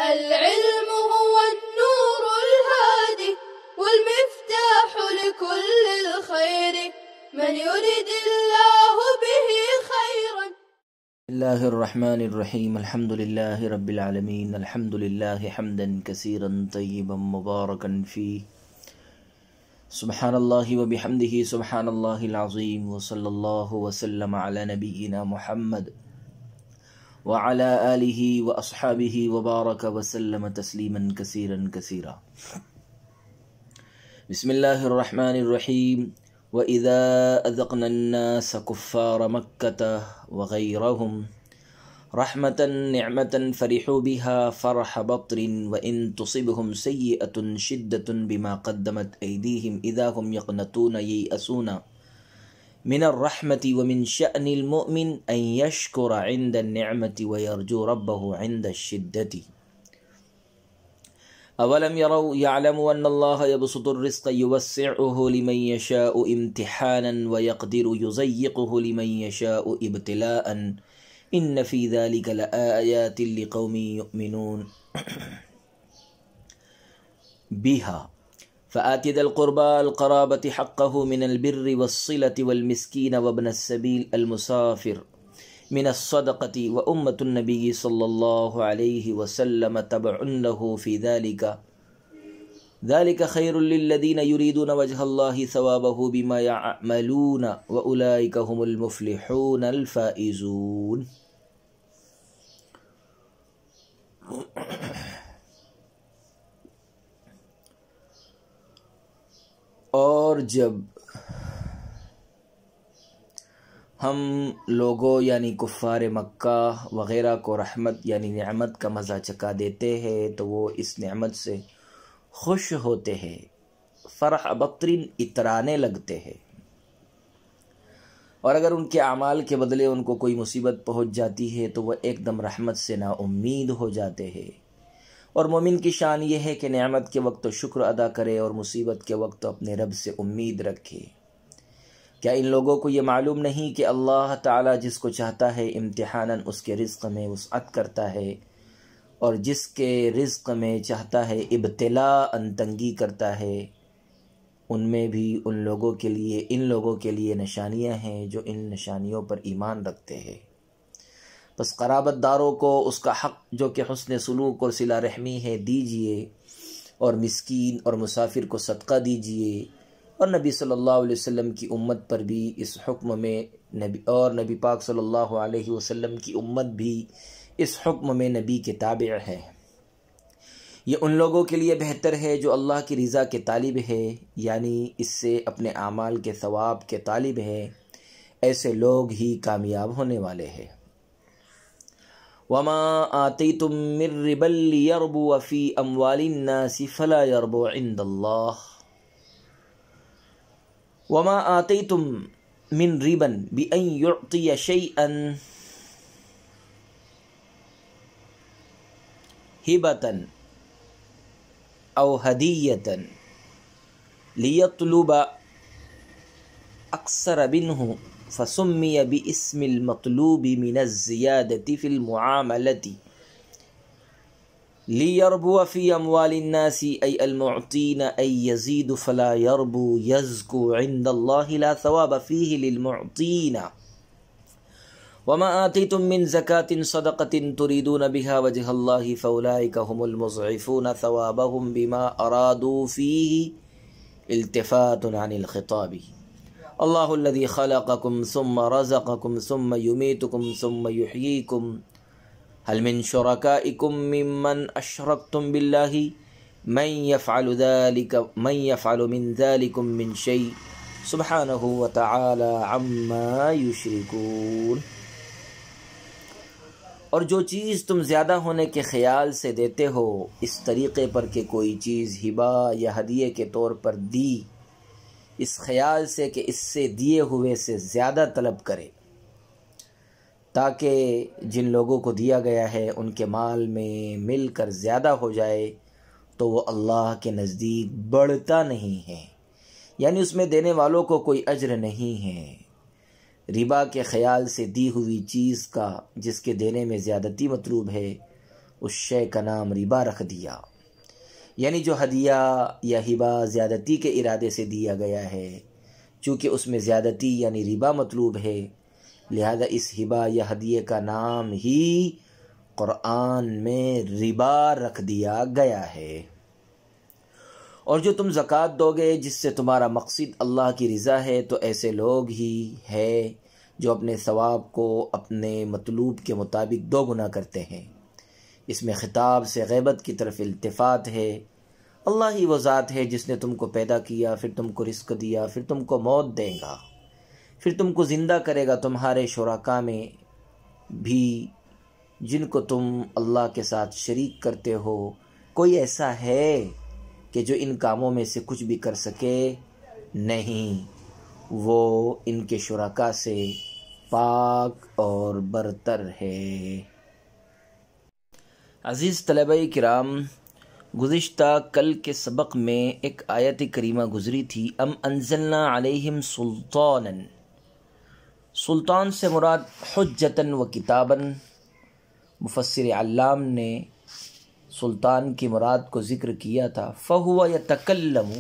العلم هو النور الهادي والمفتاح لكل الخير من يريد الله به خيرا. بسم الله الرحمن الرحيم. الحمد لله رب العالمين. الحمد لله حمدا كثيرا طيبا مباركا فيه. سبحان الله وبحمده سبحان الله العظيم. وصلى الله وسلم على نبينا محمد وعلى آله وأصحابه وبارك وسلم تسليما كثيرا كثيرا. بسم الله الرحمن الرحيم. وَإِذَا أَذَقْنَا النَّاسَ كُفَّارَ مَكَّةَ وَغَيْرَهُمْ رَحْمَةً نِعْمَةً فَرِحُوا بِهَا فَرْحَ بَطْرٍ وَإِن تُصِبْهُمْ سَيِّئَةٌ شِدَّةٌ بِمَا قَدَّمَتْ أَيْدِيهِمْ إِذَا هُمْ يَقْنَطُونَ يَيْأَسُونَ من الرحمة ومن شأن المؤمن أن يشكر عند النعمة ويرجو ربه عند الشدة. أولم يروا يعلموا أن الله يبسط الرزق يوسعه لمن يشاء امتحانا ويقدر يضيقه لمن يشاء ابتلاء إن في ذلك لآيات لقوم يؤمنون بها. فآت ذا القربى القرابة حقه من البر والصلة والمسكين وابن السبيل المسافر من الصدقة وأمة النبي صلى الله عليه وسلم تبع له في ذلك خير للذين يريدون وجه الله ثوابه بما يعملون وأولئك هم المفلحون الفائزون. اور جب ہم لوگوں یعنی کفار مکہ وغیرہ کو رحمت یعنی نعمت کا مزہ چکھا دیتے ہیں تو وہ اس نعمت سے خوش ہوتے ہیں، فرح بطرین اترانے لگتے ہیں، اور اگر ان کے اعمال کے بدلے ان کو کوئی مصیبت پہنچ جاتی ہے تو وہ ایک دم رحمت سے نا امید ہو جاتے ہیں. اور مومن کی شان یہ ہے کہ نعمت کے وقت تو شکر ادا کرے اور مصیبت کے وقت تو اپنے رب سے امید رکھے. کیا ان لوگوں کو یہ معلوم نہیں کہ اللہ تعالیٰ جس کو چاہتا ہے امتحاناً اس کے رزق میں وسعت کرتا ہے، اور جس کے رزق میں چاہتا ہے ابتلاءً تنگی کرتا ہے؟ ان میں بھی ان لوگوں کے لیے نشانیاں ہیں جو ان نشانیوں پر ایمان رکھتے ہیں. بس قرابت داروں کو اس کا حق جو کہ حسن سلوک اور صلہ رحمی ہے دیجئے، اور مسکین اور مسافر کو صدقہ دیجئے، اور نبی صلی اللہ علیہ وسلم کی امت پر بھی اس حکم میں نبی پاک صلی اللہ علیہ وسلم کی امت بھی اس حکم میں نبی کے تابع ہے. یہ ان لوگوں کے لیے بہتر ہے جو اللہ کی رضا کے طالب ہے، یعنی اس سے اپنے اعمال کے ثواب کے طالب ہے. ایسے لوگ ہی کامیاب ہونے والے ہیں. وَمَا آتَيْتُم مِّن رِّبًا لِّيَرْبُوَ فِي أَمْوَالِ النَّاسِ فَلَا يَرْبُو عِندَ اللَّهِ. وَمَا آتَيْتُم مِّن رِّبًا بِأَن يُعْطِيَ شَيْئًا هِبَةً أَوْ هَدِيَّةً لِيَطْلُبَ أَكْثَرَ مِنْهُ فسمي باسم المطلوب من الزيادة في المعاملة ليربو في أموال الناس أي المعطين أي يزيد فلا يربو يزكو عند الله لا ثواب فيه للمعطين. وما آتيتم من زكاة صدقة تريدون بها وجه الله فأولئك هم المضعفون ثوابهم بما أرادوا فيه التفات عن الخطاب. اللہ الذی خلقکم ثم رزقکم ثم یمیتکم ثم یحییکم هل من شرکائکم ممن اشرکتم باللہ من یفعل من ذلکم من شیء سبحانہ وتعالی عما یشرکون. اور جو چیز تم زیادہ ہونے کے خیال سے دیتے ہو اس طریقے پر کہ کوئی چیز ہبہ یا ہدیے کے طور پر دی، اس خیال سے کہ اس سے دیے ہوئے سے زیادہ طلب کرے، تاکہ جن لوگوں کو دیا گیا ہے ان کے مال میں مل کر زیادہ ہو جائے، تو وہ اللہ کے نزدیک بڑھتا نہیں ہے، یعنی اس میں دینے والوں کو کوئی اجر نہیں ہے. ربا کے خیال سے دی ہوئی چیز کا جس کے دینے میں زیادتی مطلوب ہے اس شے کا نام ربا رکھ دیا، یعنی جو ہدیہ یا ہبہ زیادتی کے ارادے سے دیا گیا ہے، چونکہ اس میں زیادتی یعنی ربا مطلوب ہے، لہذا اس ہبہ یا ہدیے کا نام ہی قرآن میں ربا رکھ دیا گیا ہے۔ اور جو تم زکوٰۃ دو گے جس سے تمہارا مقصد اللہ کی رضا ہے، تو ایسے لوگ ہی ہے جو اپنے ثواب کو اپنے مطلوب کے مطابق دو گنا کرتے ہیں۔ اس میں خطاب سے غیبت کی طرف التفات ہے۔ اللہ ہی وہ ذات ہے جس نے تم کو پیدا کیا، پھر تم کو رزق دیا، پھر تم کو موت دے گا، پھر تم کو زندہ کرے گا۔ تمہارے شرکاء میں بھی جن کو تم اللہ کے ساتھ شریک کرتے ہو، کوئی ایسا ہے کہ جو ان کاموں میں سے کچھ بھی کر سکے؟ نہیں، وہ ان کے شرکاء سے پاک اور برتر ہے۔ عزیز طلبہ کرام، گزشتہ کل کے سبق میں ایک آیت کریمہ گزری تھی، ام انزلنا علیہم سلطانا۔ سلطان سے مراد حجتاً و کتاباً۔ مفسر علام نے سلطان کی مراد کو ذکر کیا تھا۔ فہو یتکلم،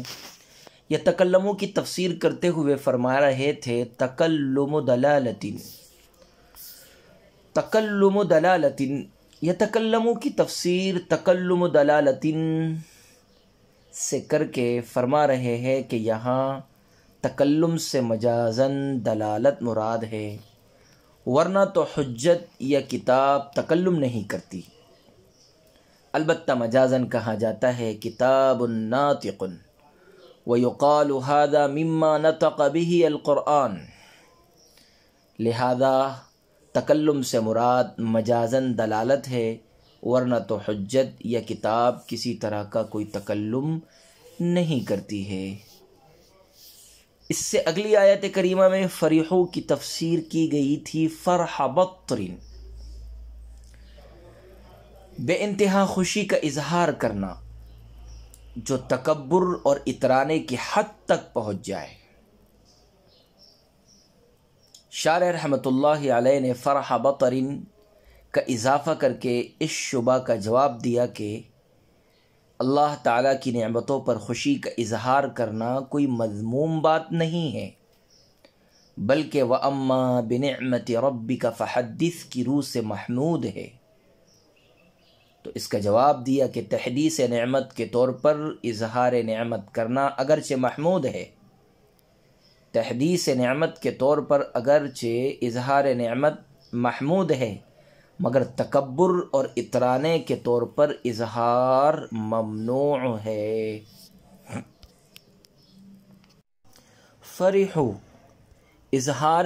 یتکلمو کی تفسیر کرتے ہوئے فرما رہے تھے تکلم دلالت، تکلم دلالت۔ یتکلمو کی تفسیر تکلم دلالت سے کر کے فرما رہے ہیں کہ یہاں تکلم سے مجازاً دلالت مراد ہے، ورنہ تو حجت یا کتاب تکلم نہیں کرتی، البتہ مجازاً کہا جاتا ہے کتاب ناطق، ویقال هذا مما نطق به القرآن۔ لہذا تکلم سے مراد مجازاً دلالت ہے، ورنہ تو حجت یا کتاب کسی طرح کا کوئی تکلم نہیں کرتی ہے۔ اس سے اگلی آیت کریمہ میں فریحو کی تفسیر کی گئی تھی فرح بطر، بے انتہا خوشی کا اظہار کرنا جو تکبر اور اترانے کی حد تک پہنچ جائے۔ شارح رحمۃ اللہ علیہ نے فرح بطر کا اضافہ کر کے اس شبہ کا جواب دیا کہ اللہ تعالیٰ کی نعمتوں پر خوشی کا اظہار کرنا کوئی مذموم بات نہیں ہے، بلکہ وَأَمَّا بِنِعْمَةِ رَبِّكَ فَحَدِّثْ کی روح سے محمود ہے۔ تو اس کا جواب دیا کہ تحدیث نعمت کے طور پر اظہار نعمت کرنا اگرچہ محمود ہے، تحدیث نعمت کے طور پر اگرچہ اظہار نعمت محمود ہے، مگر تکبر اور اترانے کے طور پر اظہار ممنوع ہے۔ فرحو اظہار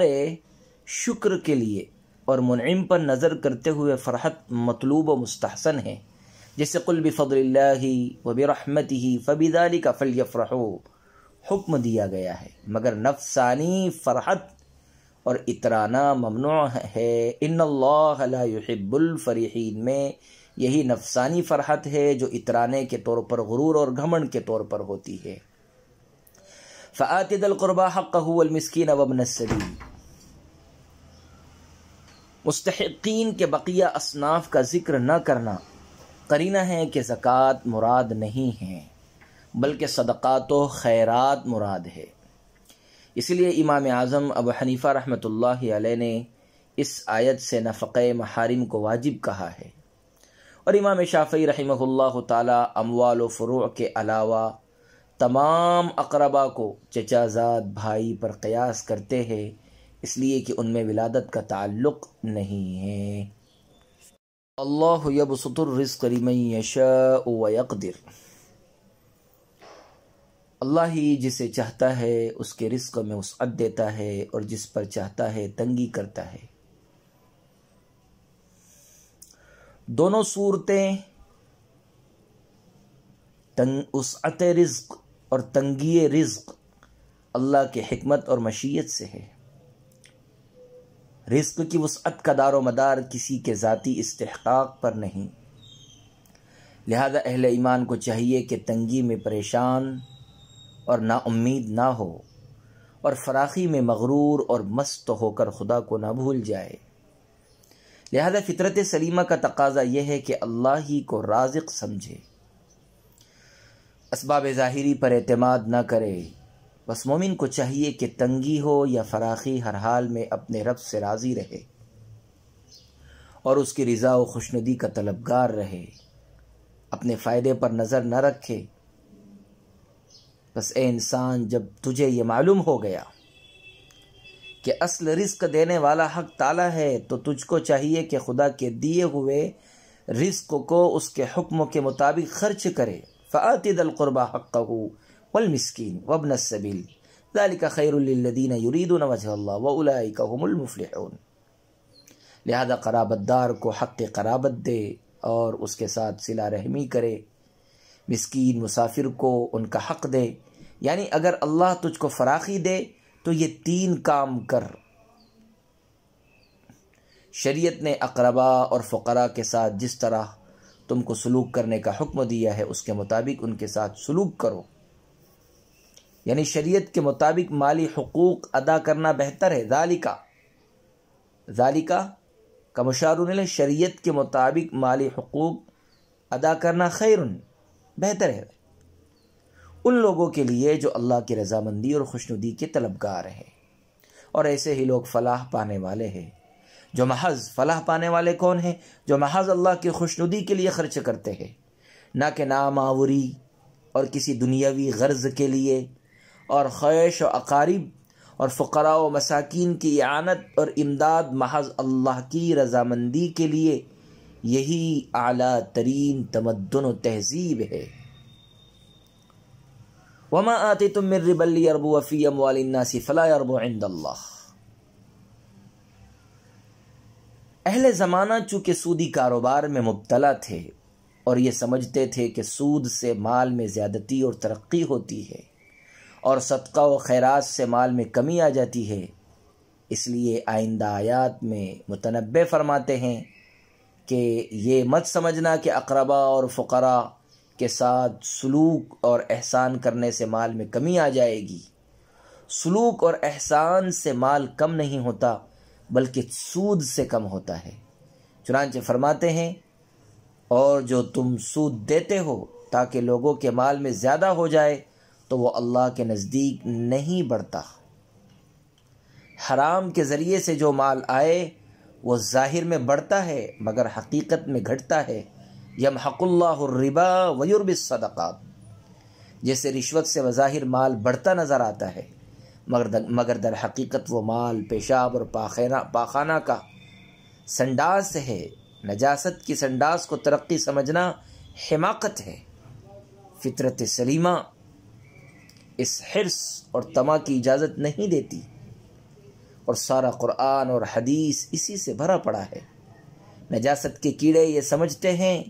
شکر کے لیے اور منعم پر نظر کرتے ہوئے فرحت مطلوب و مستحسن ہے، جیسے قل بفضل اللہ وبرحمتہ فبذلک فلیفرحوا حکم دیا گیا ہے، مگر نفسانی فرحت اور اترانا ممنوع ہے۔ ان اللہ لا يحب الفرحین میں یہی نفسانی فرحت ہے جو اترانے کے طور پر، غرور اور گھمنڈ کے طور پر ہوتی ہے۔ فآت ذی القربى حقہ والمسکین وابن السبیل، مستحقین کے بقیہ اصناف کا ذکر نہ کرنا قرینہ ہے کہ زکوٰۃ مراد نہیں ہے، بلکہ صدقات و خیرات مراد ہے۔ اس لیے امام اعظم ابو حنیفہ رحمۃ اللہ علیہ نے اس آیت سے نفقہ محارم کو واجب کہا ہے، اور امام شافعی رحمہ اللہ تعالی اموال و فروع کے علاوہ تمام اقربا کو چچا زاد بھائی پر قیاس کرتے ہیں، اس لیے کہ ان میں ولادت کا تعلق نہیں ہے۔ اللہ یبسط الرزق لمن یشاء ویقدر، اللہ ہی جسے چاہتا ہے اس کے رزق میں وسعت دیتا ہے اور جس پر چاہتا ہے تنگی کرتا ہے۔ دونوں صورتیں وسعت رزق اور تنگی رزق اللہ کے حکمت اور مشیت سے ہے۔ رزق کی وسعت کا دار و مدار کسی کے ذاتی استحقاق پر نہیں، لہذا اہل ایمان کو چاہیے کہ تنگی میں پریشان اور نا امید نہ ہو، اور فراخی میں مغرور اور مست ہو کر خدا کو نہ بھول جائے۔ لہذا فطرت سلیمہ کا تقاضا یہ ہے کہ اللہ ہی کو رازق سمجھے، اسباب ظاہری پر اعتماد نہ کرے۔ بس مومن کو چاہیے کہ تنگی ہو یا فراخی ہر حال میں اپنے رب سے راضی رہے اور اس کی رضا و خوشنودی کا طلبگار رہے، اپنے فائدے پر نظر نہ رکھے۔ بس اے انسان، جب تجھے یہ معلوم ہو گیا کہ اصل رزق دینے والا حق تعالی ہے تو تجھ کو چاہیے کہ خدا کے دیے ہوئے رزق کو اس کے حکموں کے مطابق خرچ کرے۔ فآت ذی القربى حقه والمسکین وابن السبیل ذلک خیر للذین یریدون وجہ اللہ واولئک هم المفلحون۔ لہذا قرابت دار کو حق قرابت دے اور اس کے ساتھ صلہ رحمی کرے، مسکین مسافر کو ان کا حق دے، یعنی اگر اللہ تجھ کو فراخی دے تو یہ 3 کام کر۔ شریعت نے اقربا اور فقراء کے ساتھ جس طرح تم کو سلوک کرنے کا حکم دیا ہے اس کے مطابق ان کے ساتھ سلوک کرو، یعنی شریعت کے مطابق مالی حقوق ادا کرنا بہتر ہے۔ ذالکہ کا مشار الیہ، شریعت کے مطابق مالی حقوق ادا کرنا خیر، بہتر ہے ان لوگوں کے لیے جو اللہ کی رضامندی اور خوشنودی کے طلبگار ہیں، اور ایسے ہی لوگ فلاح پانے والے ہیں۔ جو محض فلاح پانے والے کون ہیں؟ جو محض اللہ کی خوشنودی کے لیے خرچ کرتے ہیں، نہ کہ نام آوری اور کسی دنیاوی غرض کے لیے، اور خواہش و اقارب اور فقراء و مساکین کی اعانت اور امداد محض اللہ کی رضامندی کے لیے۔ یہی اعلیٰ ترین تمدن و تہذیب ہے۔ وما آتیتم من ربا لیربو فی اموال الناس فلا یربو عند اللہ۔ اہل زمانہ چونکہ سودی کاروبار میں مبتلا تھے اور یہ سمجھتے تھے کہ سود سے مال میں زیادتی اور ترقی ہوتی ہے اور صدقہ و خیرات سے مال میں کمی آ جاتی ہے، اس لیے آئندہ آیات میں متنبع فرماتے ہیں کہ یہ مت سمجھنا کہ اقربا اور فقراء کے ساتھ سلوک اور احسان کرنے سے مال میں کمی آ جائے گی۔ سلوک اور احسان سے مال کم نہیں ہوتا بلکہ سود سے کم ہوتا ہے۔ چنانچہ فرماتے ہیں، اور جو تم سود دیتے ہو تاکہ لوگوں کے مال میں زیادہ ہو جائے تو وہ اللہ کے نزدیک نہیں بڑھتا۔ حرام کے ذریعے سے جو مال آئے وہ ظاہر میں بڑھتا ہے مگر حقیقت میں گھٹتا ہے۔ یمحق اللہ الربا ویربی الصدقات، جیسے رشوت سے بظاہر مال بڑھتا نظر آتا ہے مگر در حقیقت وہ مال پیشاب اور پاخانہ کا سنڈاس ہے۔ نجاست کی سنڈاس کو ترقی سمجھنا حماقت ہے۔ فطرت سلیمہ اس حرص اور طمع کی اجازت نہیں دیتی، اور سارا قرآن اور حدیث اسی سے بھرا پڑا ہے۔ نجاست کے کیڑے یہ سمجھتے ہیں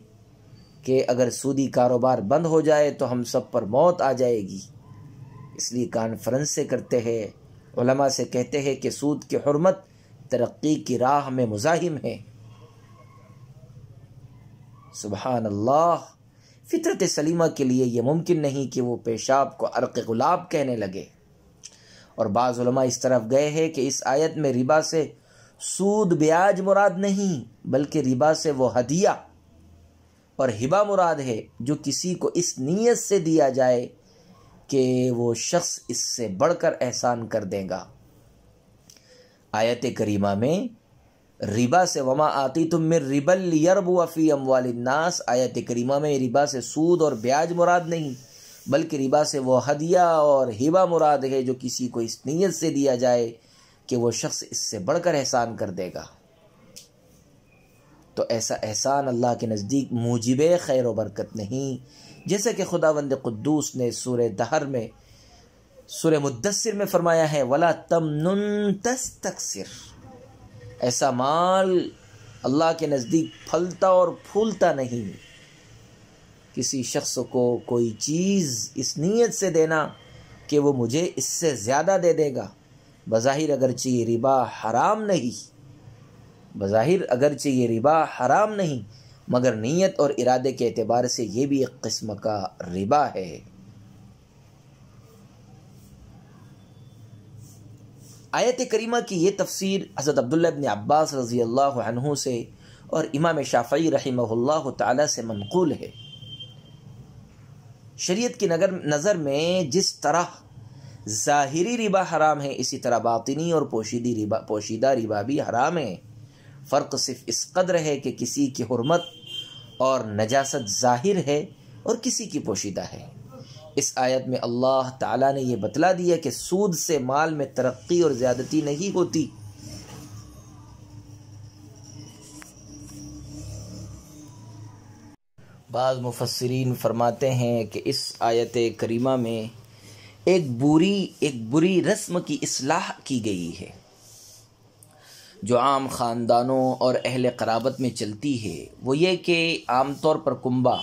کہ اگر سودی کاروبار بند ہو جائے تو ہم سب پر موت آ جائے گی، اس لیے کانفرنس سے کرتے ہیں، علماء سے کہتے ہیں کہ سود کی حرمت ترقی کی راہ میں مزاحم ہے۔ سبحان اللہ، فطرت سلیمہ کے لیے یہ ممکن نہیں کہ وہ پیشاب کو عرق گلاب کہنے لگے۔ اور بعض علماء اس طرف گئے ہیں کہ اس آیت میں ربا سے سود بیاج مراد نہیں بلکہ ربا سے وہ ہدیہ اور ہبہ مراد ہے جو کسی کو اس نیت سے دیا جائے کہ وہ شخص اس سے بڑھ کر احسان کر دے گا۔ آیت کریمہ میں ربا سے وما آتیتم من ربا لیربو فی اموال الناس، آیت کریمہ میں ربا سے سود اور بیاج مراد نہیں بلکہ ربا سے وہ ہدیہ اور ہبہ مراد ہے جو کسی کو اس نیت سے دیا جائے کہ وہ شخص اس سے بڑھ کر احسان کر دے گا۔ تو ایسا احسان اللہ کے نزدیک موجب خیر و برکت نہیں، جیسا کہ خداوند قدوس نے سورہ دہر میں سورہ مدثر میں فرمایا ہے، وَلَا تَمْنُن تَسْتَكْثِرْ، ایسا مال اللہ کے نزدیک پھلتا اور پھولتا نہیں۔ کسی شخص کو کوئی چیز اس نیت سے دینا کہ وہ مجھے اس سے زیادہ دے دے گا، بظاہر اگرچہ یہ ربا حرام نہیں مگر نیت اور ارادے کے اعتبار سے یہ بھی ایک قسم کا ربا ہے۔ آیت کریمہ کی یہ تفسیر حضرت عبداللہ ابن عباس رضی اللہ عنہ سے اور امام شافعی رحمہ اللہ تعالی سے منقول ہے۔ شریعت کی نظر میں جس طرح ظاہری ربا حرام ہے، اسی طرح باطنی اور پوشیدہ ربا بھی حرام ہے۔ فرق صرف اس قدر ہے کہ کسی کی حرمت اور نجاست ظاہر ہے اور کسی کی پوشیدہ ہے۔ اس آیت میں اللہ تعالیٰ نے یہ بتلا دیا کہ سود سے مال میں ترقی اور زیادتی نہیں ہوتی۔ بعض مفسرین فرماتے ہیں کہ اس آیت کریمہ میں ایک بری رسم کی اصلاح کی گئی ہے جو عام خاندانوں اور اہل قرابت میں چلتی ہے۔ وہ یہ کہ عام طور پر کنبہ،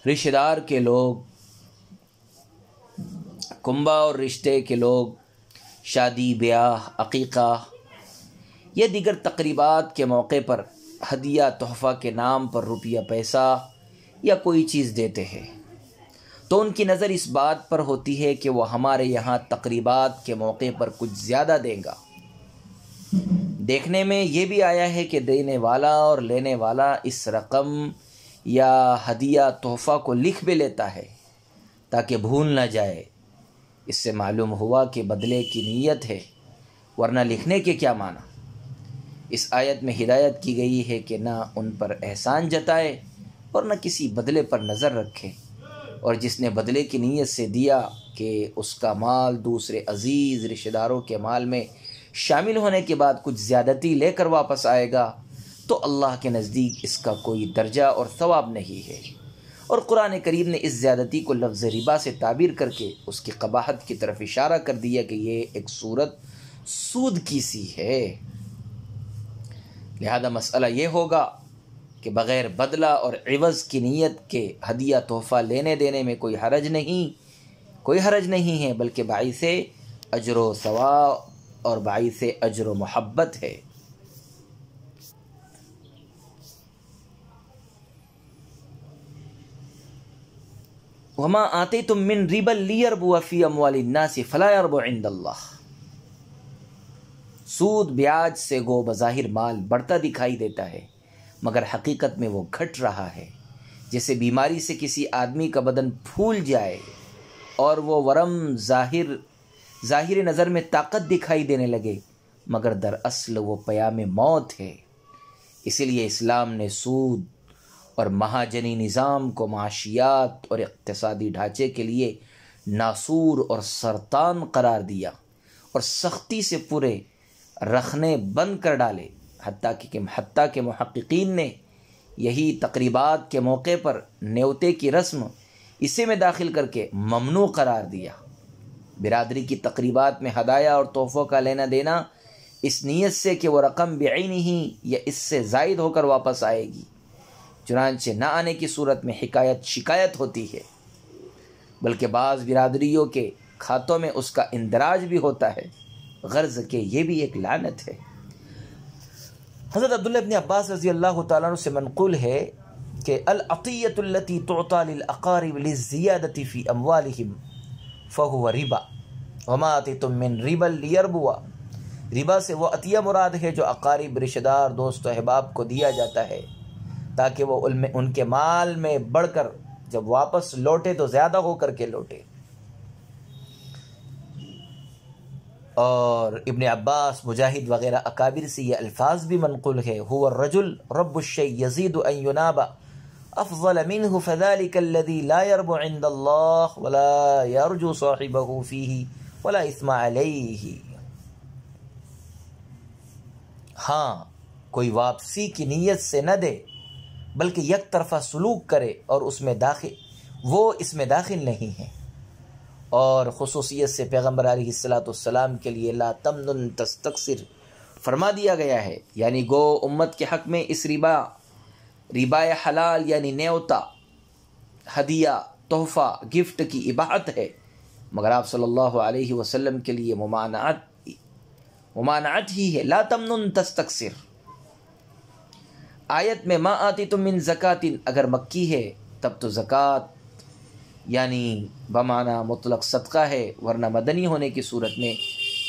رشتہ دار کے لوگ، کنبہ اور رشتے کے لوگ شادی، بیاہ، عقیقہ یا دیگر تقریبات کے موقع پر ہدیہ تحفہ کے نام پر روپیہ پیسہ یا کوئی چیز دیتے ہیں، تو ان کی نظر اس بات پر ہوتی ہے کہ وہ ہمارے یہاں تقریبات کے موقع پر کچھ زیادہ دیں گا۔ دیکھنے میں یہ بھی آیا ہے کہ دینے والا اور لینے والا اس رقم یا ہدیہ تحفہ کو لکھ بھی لیتا ہے تاکہ بھول نہ جائے۔ اس سے معلوم ہوا کہ بدلے کی نیت ہے، ورنہ لکھنے کے کیا معنی۔ اس آیت میں ہدایت کی گئی ہے کہ نہ ان پر احسان جتائے اور نہ کسی بدلے پر نظر رکھے، اور جس نے بدلے کی نیت سے دیا کہ اس کا مال دوسرے عزیز رشتہ داروں کے مال میں شامل ہونے کے بعد کچھ زیادتی لے کر واپس آئے گا تو اللہ کے نزدیک اس کا کوئی درجہ اور ثواب نہیں ہے۔ اور قرآن کریم نے اس زیادتی کو لفظ ربا سے تعبیر کر کے اس کی قباحت کی طرف اشارہ کر دیا کہ یہ ایک صورت سود کی سی ہے۔ لہذا مسئلہ یہ ہوگا کہ بغیر بدلہ اور عوض کی نیت کے ہدیہ تحفہ لینے دینے میں کوئی حرج نہیں ہے، بلکہ باعث اجر و ثواب اور باعث اجر و محبت ہے۔ وما آتیتم من ربا لیربو فی اموال الناس فلا یربو عند اللہ۔ سود بیاج سے گو بظاہر مال بڑھتا دکھائی دیتا ہے، مگر حقیقت میں وہ گھٹ رہا ہے۔ جیسے بیماری سے کسی آدمی کا بدن پھول جائے اور وہ ورم ظاہر نظر میں طاقت دکھائی دینے لگے، مگر دراصل وہ پیام موت ہے۔ اسی لیے اسلام نے سود اور مہاجنی نظام کو معاشیات اور اقتصادی ڈھانچے کے لیے ناسور اور سرطان قرار دیا اور سختی سے پورے رکھنے بند کر ڈالے، حتیٰ کہ محققین نے یہی تقریبات کے موقع پر نیوتے کی رسم اسے میں داخل کر کے ممنوع قرار دیا۔ برادری کی تقریبات میں ہدایہ اور تحفوں کا لینا دینا اس نیت سے کہ وہ رقم بعینہ ہی یا اس سے زائد ہو کر واپس آئے گی، چنانچہ نہ آنے کی صورت میں شکایت ہوتی ہے، بلکہ بعض برادریوں کے کھاتوں میں اس کا اندراج بھی ہوتا ہے، غرض کہ یہ بھی ایک لعنت ہے۔ حضرت عبداللہ ابن عباس رضی اللہ تعالیٰ عنہ سے منقول ہے کہ العطیۃ التي تعطى للاقارب للزیادة في اموالهم فهو ربا وما آتیتم من ربا لیربو۔ ربا سے وہ عطیہ مراد ہے جو اقارب، رشتہ دار، دوست و احباب کو دیا جاتا ہے تاکہ وہ ان کے مال میں بڑھ کر جب واپس لوٹے تو زیادہ ہو کر کے لوٹے۔ اور ابن عباس، مجاہد وغیرہ اکابر سے یہ الفاظ بھی منقول ہے، هو الرجل رب الشيء يزيد ان يناب افضل منه فذلك الذي لا يربو عند الله ولا يرجو صاحبه فيه ولا اثم عليه۔ ہاں، کوئی واپسی کی نیت سے نہ دے بلکہ یک طرفہ سلوک کرے اور اس میں داخل نہیں ہے۔ اور خصوصیت سے پیغمبر علیہ السلام کے لیے لا تمنن تستکثر فرما دیا گیا ہے، یعنی گو امت کے حق میں اس ربا حلال یعنی نیوتا، ہدیہ، تحفہ، گفٹ کی اباحت ہے، مگر آپ صلی اللہ علیہ وسلم کے لیے ممانعت ہی ہے۔ لا تمنن تستکثر۔ آیت میں ما آتیتم من زکات اگر مکی ہے تب تو زکوٰۃ یعنی بمعنی مطلق صدقہ ہے، ورنہ مدنی ہونے کی صورت میں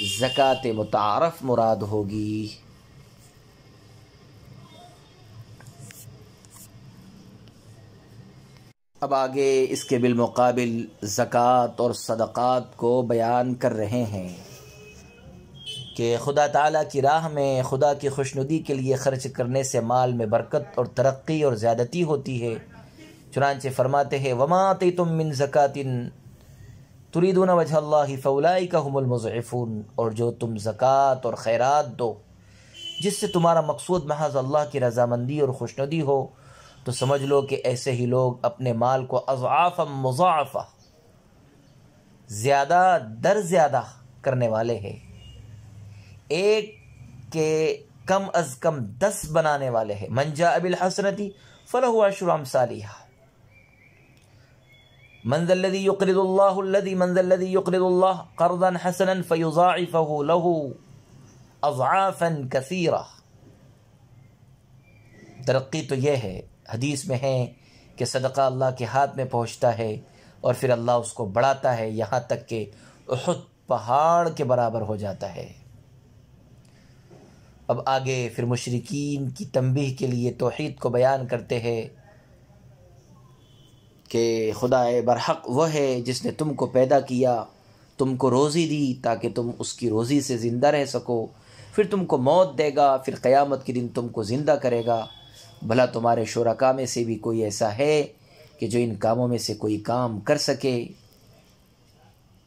زکوٰۃ متعارف مراد ہوگی۔ اب آگے اس کے بالمقابل زکوٰۃ اور صدقات کو بیان کر رہے ہیں کہ خدا تعالیٰ کی راہ میں خدا کی خوشنودی کے لیے خرچ کرنے سے مال میں برکت اور ترقی اور زیادتی ہوتی ہے۔ چنانچہ فرماتے ہیں وَمَا آتَيْتُم مِّن زَكَاةٍ تُرِيدُونَ وَجْهَ اللَّهِ فَأُولَٰئِكَ هُمُ الْمُضْعِفُونَ، اور جو تم زکوٰۃ اور خیرات دو جس سے تمہارا مقصود محض اللہ کی رضامندی اور خوشنودی ہو، تو سمجھ لو کہ ایسے ہی لوگ اپنے مال کو اضعافا مضاعفہ زیادہ در زیادہ کرنے والے ہیں، ایک کے کم از کم 10 بنانے والے ہیں۔ من جاء بالحسنۃ فلہ عشر امثالھا، من ذا الذی یقرض اللہ قرضا حسنا فیضاعفہ لہ اضعافا کثیرہ۔ ترقی تو یہ ہے، حدیث میں ہے کہ صدقہ اللہ کے ہاتھ میں پہنچتا ہے اور پھر اللہ اس کو بڑھاتا ہے یہاں تک کہ احد پہاڑ کے برابر ہو جاتا ہے۔ اب آگے پھر مشرکین کی تنبیہ کے لیے توحید کو بیان کرتے ہیں کہ خدا برحق وہ ہے جس نے تم کو پیدا کیا، تم کو روزی دی تاکہ تم اس کی روزی سے زندہ رہ سکو، پھر تم کو موت دے گا، پھر قیامت کے دن تم کو زندہ کرے گا۔ بھلا تمہارے شرکاء میں سے بھی کوئی ایسا ہے کہ جو ان کاموں میں سے کوئی کام کر سکے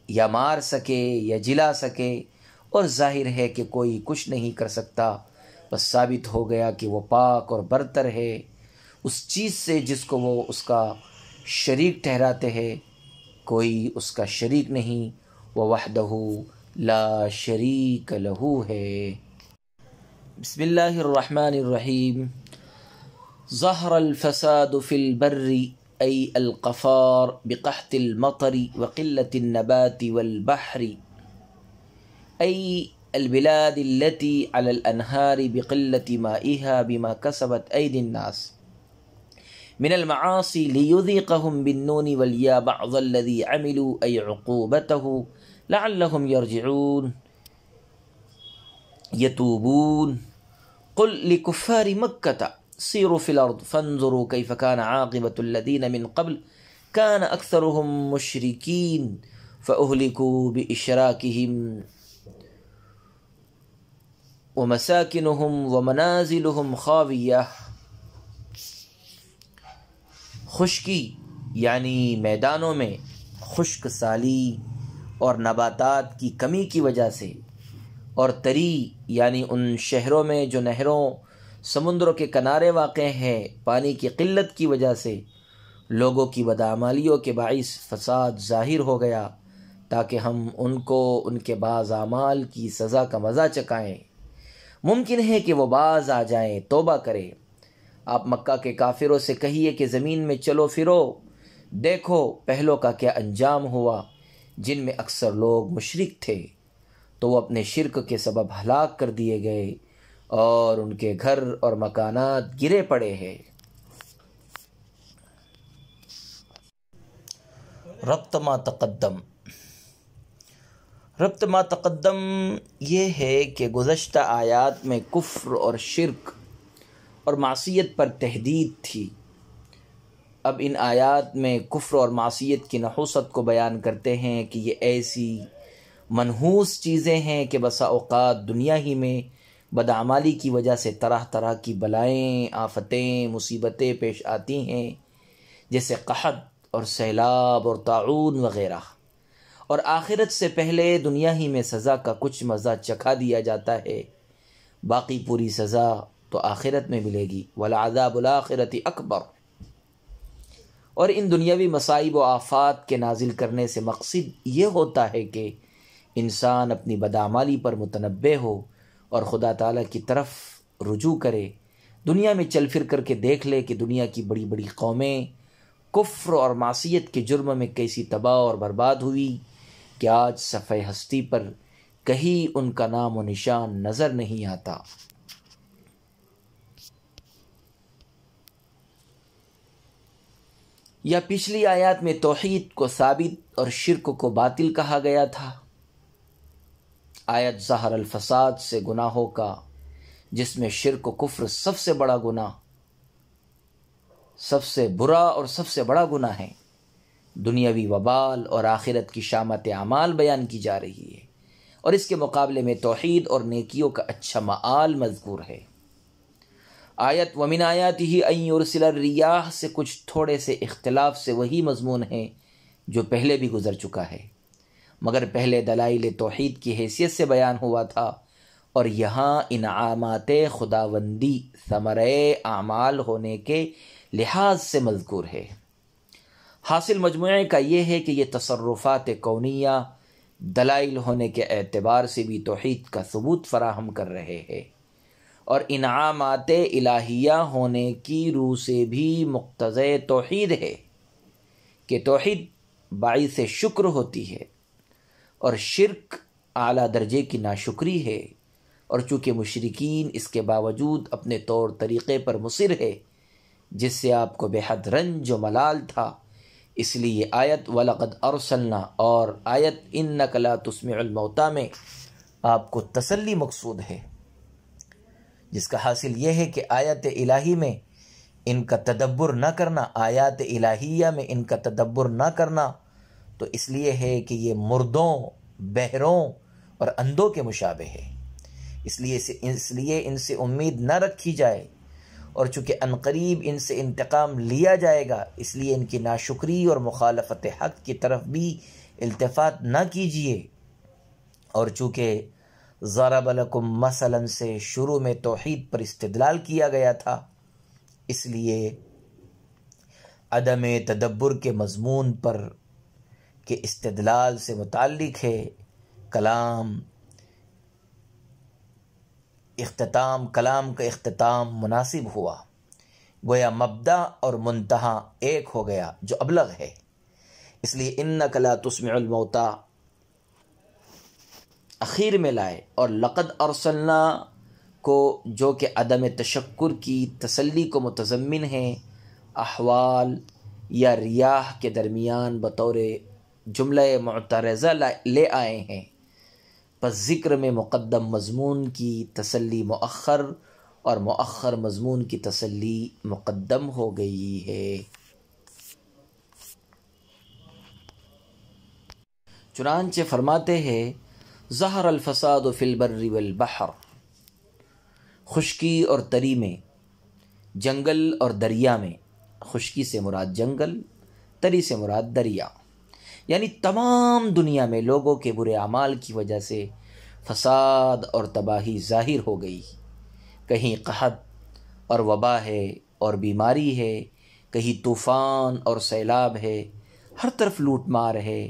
یا مار سکے یا جلا سکے؟ اور ظاہر ہے کہ کوئی کچھ نہیں کر سکتا، بس ثابت ہو گیا کہ وہ پاک اور برتر ہے اس چیز سے جس کو وہ اس کا شریک ٹھہراتے ہیں، کوئی اس کا شریک نہیں، وہ وحدہ لا شریک لہ ہے۔ بسم اللہ الرحمن الرحیم۔ ظہر الفساد فی البر ای القفار بقحط المطر وقلة النبات والبحر ای البلاد التي على الانہار بقلة مائها بما كسبت ایدی الناس من المعاصی لیذیقهم بالنون والیا بعض الذی عملوا ای عقوبته لعلهم يرجعون يتوبون قل لكفار مکة سیروا فی الارض فانظروا کیف کان عاقبۃ الذین من قبل کان اکثرهم مشرکین فاہلکوا باشراکہم ومساکنہم ومنازلہم خاویہ۔ خشکی یعنی میدانوں میں خشک سالی اور نباتات کی کمی کی وجہ سے، اور تری یعنی ان شہروں میں جو نہروں سمندروں کے کنارے واقع ہیں پانی کی قلت کی وجہ سے لوگوں کی بدعمالیوں کے باعث فساد ظاہر ہو گیا، تاکہ ہم ان کو ان کے بعض اعمال کی سزا کا مزہ چکھائیں۔ ممکن ہے کہ وہ باز آ جائیں، توبہ کریں۔ آپ مکہ کے کافروں سے کہیے کہ زمین میں چلو پھرو، دیکھو پہلوں کا کیا انجام ہوا، جن میں اکثر لوگ مشرک تھے، تو وہ اپنے شرک کے سبب ہلاک کر دیے گئے اور ان کے گھر اور مکانات گرے پڑے ہیں۔ ربط ما تقدم۔ ربط ما تقدم یہ ہے کہ گزشتہ آیات میں کفر اور شرک اور معصیت پر تحدید تھی، اب ان آیات میں کفر اور معصیت کی نحوست کو بیان کرتے ہیں کہ یہ ایسی منحوس چیزیں ہیں کہ بسا اوقات دنیا ہی میں بدعمالی کی وجہ سے طرح طرح کی بلائیں، آفتیں، مصیبتیں پیش آتی ہیں، جیسے قحط اور سیلاب اور طاعون وغیرہ، اور آخرت سے پہلے دنیا ہی میں سزا کا کچھ مزہ چکھا دیا جاتا ہے، باقی پوری سزا تو آخرت میں ملے گی۔ وَالْعَذَابُ الْآخِرَةِ اکبر۔ اور ان دنیاوی مصائب و آفات کے نازل کرنے سے مقصد یہ ہوتا ہے کہ انسان اپنی بدعمالی پر متنبہ ہو اور خدا تعالیٰ کی طرف رجوع کرے، دنیا میں چل پھر کر کے دیکھ لے کہ دنیا کی بڑی بڑی قومیں کفر اور معصیت کے جرم میں کیسی تباہ اور برباد ہوئی کہ آج صفحہ ہستی پر کہیں ان کا نام و نشان نظر نہیں آتا۔ یا پچھلی آیات میں توحید کو ثابت اور شرک کو باطل کہا گیا تھا، آیت ظہر الفساد سے گناہوں کا، جس میں شرک و کفر سب سے بڑا گناہ، سب سے برا اور سب سے بڑا گناہ ہے، دنیاوی وبال اور آخرت کی شامت اعمال بیان کی جا رہی ہے، اور اس کے مقابلے میں توحید اور نیکیوں کا اچھا مآل مذکور ہے۔ آیت وَمِنْ آیَاتِهِ أَن يُرْسِلَ الرِّيَاحَ سے کچھ تھوڑے سے اختلاف سے وہی مضمون ہے جو پہلے بھی گزر چکا ہے، مگر پہلے دلائل توحید کی حیثیت سے بیان ہوا تھا، اور یہاں انعامات خداوندی ثمرہ اعمال ہونے کے لحاظ سے مذکور ہے۔ حاصل مجموعے کا یہ ہے کہ یہ تصرفات کونیہ دلائل ہونے کے اعتبار سے بھی توحید کا ثبوت فراہم کر رہے ہیں، اور انعامات الہیہ ہونے کی روح سے بھی مقتضی توحید ہے کہ توحید باعث شکر ہوتی ہے، اور شرک اعلیٰ درجے کی ناشکری ہے، اور چونکہ مشرکین اس کے باوجود اپنے طور طریقے پر مصر ہے، جس سے آپ کو بے حد رنج و ملال تھا، اس لیے آیت وَلَقَدْ أَرْسَلْنَا اور آیت إِنَّكَ لَا تُسْمِعُ الْمَوْتَى میں آپ کو تسلی مقصود ہے، جس کا حاصل یہ ہے کہ آیت الہی میں ان کا تدبر نہ کرنا، آیات الہیہ میں ان کا تدبر نہ کرنا تو اس لیے ہے کہ یہ مردوں، بہروں اور اندھوں کے مشابہ ہے، اس لیے ان سے امید نہ رکھی جائے، اور چونکہ عنقریب ان سے انتقام لیا جائے گا، اس لیے ان کی ناشکری اور مخالفت حق کی طرف بھی التفات نہ کیجیے، اور چونکہ ضرب لکم مثلا سے شروع میں توحید پر استدلال کیا گیا تھا، اس لیے عدم تدبر کے مضمون پر کہ استدلال سے متعلق ہے کلام کا اختتام مناسب ہوا، گویا مبدا اور منتہا ایک ہو گیا جو ابلغ ہے، اس لیے انک لا تسمع الموتى اخیر میں لائے، اور لقد ارسلنا کو جو کہ عدم تشکر کی تسلی کو متضمن ہے، احوال یا ریاح کے درمیان بطور جملہ معترضہ لے آئے ہیں، پس ذکر میں مقدم مضمون کی تسلی مؤخر اور مؤخر مضمون کی تسلی مقدم ہو گئی ہے۔ چنانچہ فرماتے ہیں ظہر الفساد فی البر والبحر، خشکی اور تری میں، جنگل اور دریا میں، خشکی سے مراد جنگل، تری سے مراد دریا، یعنی تمام دنیا میں لوگوں کے برے اعمال کی وجہ سے فساد اور تباہی ظاہر ہو گئی، کہیں قحط اور وبا ہے اور بیماری ہے، کہیں طوفان اور سیلاب ہے، ہر طرف لوٹ مار ہے،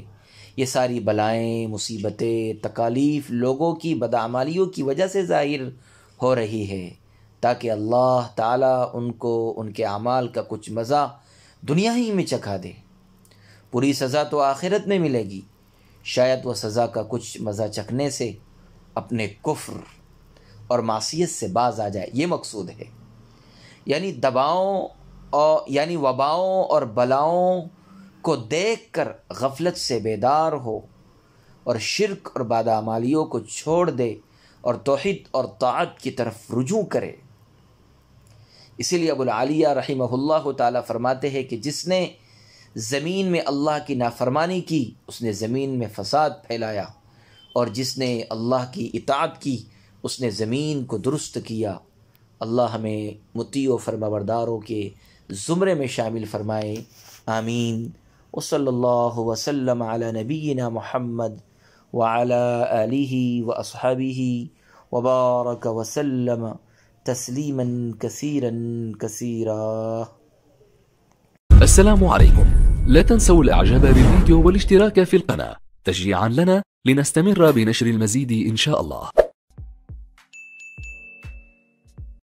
یہ ساری بلائیں، مصیبتیں، تکالیف لوگوں کی بدعمالیوں کی وجہ سے ظاہر ہو رہی ہے، تاکہ اللہ تعالیٰ ان کو ان کے اعمال کا کچھ مزہ دنیا ہی میں چکھا دے، پوری سزا تو آخرت میں ملے گی، شاید وہ سزا کا کچھ مزہ چکھنے سے اپنے کفر اور معصیت سے باز آ جائے، یہ مقصود ہے، یعنی وباؤں اور بلاؤں کو دیکھ کر غفلت سے بیدار ہو اور شرک اور بدعمالیوں کو چھوڑ دے اور توحید اور طاعت کی طرف رجوع کرے۔ اسی لیے ابو العالیہ رحمہ اللہ تعالیٰ فرماتے ہیں کہ جس نے زمین میں اللہ کی نافرمانی کی اس نے زمین میں فساد پھیلایا، اور جس نے اللہ کی اطاعت کی اس نے زمین کو درست کیا۔ اللہ ہمیں مطیع و فرمانبرداروں کے زمرے میں شامل فرمائے، آمین۔ وصلی اللہ وسلم علی نبینا محمد وعلی آلہ واصحابہ وبارک وسلم تسلیما کثیرا کثیرا۔ السلام عليكم، لا تنسوا الاعجاب بالفيديو والاشتراك في القناة تشجيعا لنا لنستمر بنشر المزيد إن شاء الله.